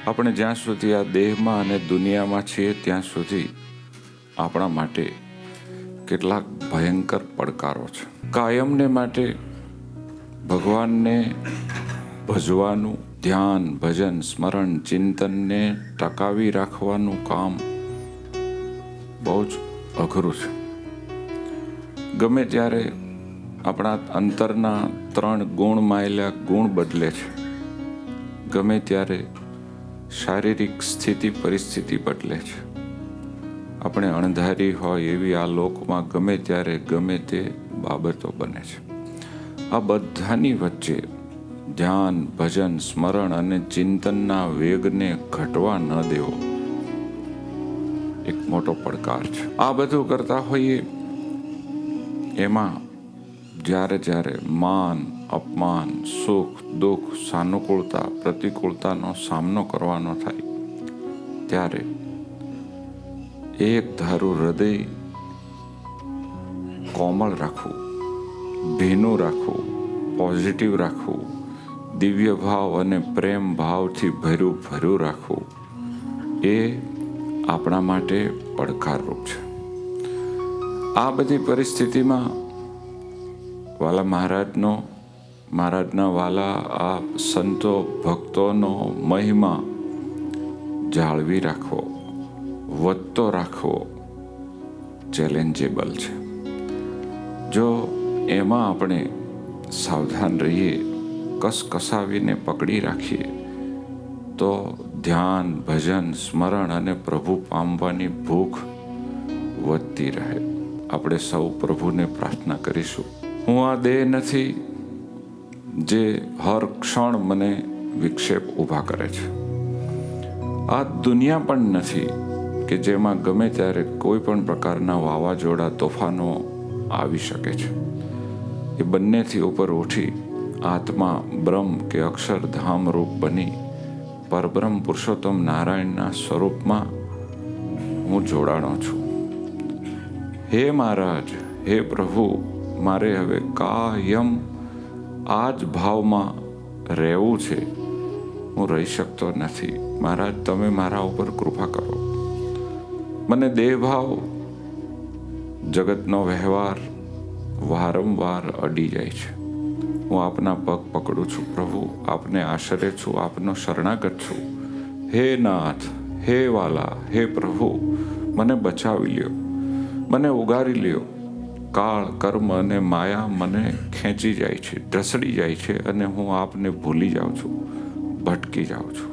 આપણે જ્યાં સુધી આ દેહમાં અને દુનિયામાં છીએ ત્યાં સુધી આપણા માટે કેટલાક ભયંકર પડકારો છે. કાયમને માટે ભગવાનને ભજવાનું, ધ્યાન, ભજન, સ્મરણ, ચિંતનને ટકાવી રાખવાનું કામ બહુ જ અઘરું છે. ગમે ત્યારે આપણા અંતરના 3 ગુણ માયેલા ગુણ બદલે છે. ગમે ત્યારે શારીરિક સ્થિતિ પરિસ્થિતિ બદલે છે. આપણે અણધારી હોય એવી આ લોકમાં ગમે ત્યારે ગમે તે બાબતો બને છે. આ બધાની વચ્ચે ધ્યાન, ભજન, સ્મરણ અને ચિંતનના વેગને ઘટવા ન દેવો એક મોટો પડકાર છે. આ બધું કરતા હોઈએ એમાં જ્યારે માન, અપમાન, સુખ, દુઃખ, સાનુકૂળતા, પ્રતિકૂળતાનો સામનો કરવાનો થાય ત્યારે એક ધારું હૃદય કોમળ રાખવું, ભીનું રાખવું, પોઝિટિવ રાખવું, દિવ્ય ભાવ અને પ્રેમ ભાવથી ભર્યું રાખવું એ આપણા માટે પડકારરૂપ છે. આ બધી પરિસ્થિતિમાં વાલા મહારાજના વાલા આ સંતો ભક્તોનો મહિમા જાળવી રાખવો, વધતો રાખવો ચેલેન્જેબલ છે. જો એમાં આપણે સાવધાન રહીએ, કસાવીને પકડી રાખીએ તો ધ્યાન, ભજન, સ્મરણ અને પ્રભુ પામવાની ભૂખ વધતી રહે. આપણે સૌ પ્રભુને પ્રાર્થના કરીશું. હું આ દેહ નથી જે હર ક્ષણ મને વિક્ષેપ ઊભા કરે છે. આ દુનિયા પણ નથી કે જેમાં ગમે ત્યારે કોઈ પણ પ્રકારના વાવાઝોડા, તોફાનો આવી શકે છે. એ બંનેથી ઉપર ઉઠી આત્મા બ્રહ્મ કે અક્ષરધામ રૂપ બની પરબ્રહ્મ પુરુષોત્તમ નારાયણના સ્વરૂપમાં હું જોડાણો છું. હે મહારાજ, હે પ્રભુ, મારે હવે કાયમ આ જ ભાવમાં રહેવું છે. હું રહી શકતો નથી. મહારાજ, તમે મારા ઉપર કૃપા કરો. મને દેહભાવ, જગતનો વ્યવહાર વારંવાર અડી જાય છે. હું આપના પગ પકડું છું પ્રભુ, આપને આશરે છું, આપનો શરણાગત છું. હે નાથ, હે વાલા, હે પ્રભુ, મને બચાવી લ્યો, મને ઉગારી લ્યો. કાળ, કર્મ અને માયા મને ખેંચી જાય છે, ઢસડી જાય છે અને હું આપને ભૂલી જાઉં છું, ભટકી જાઉં છું.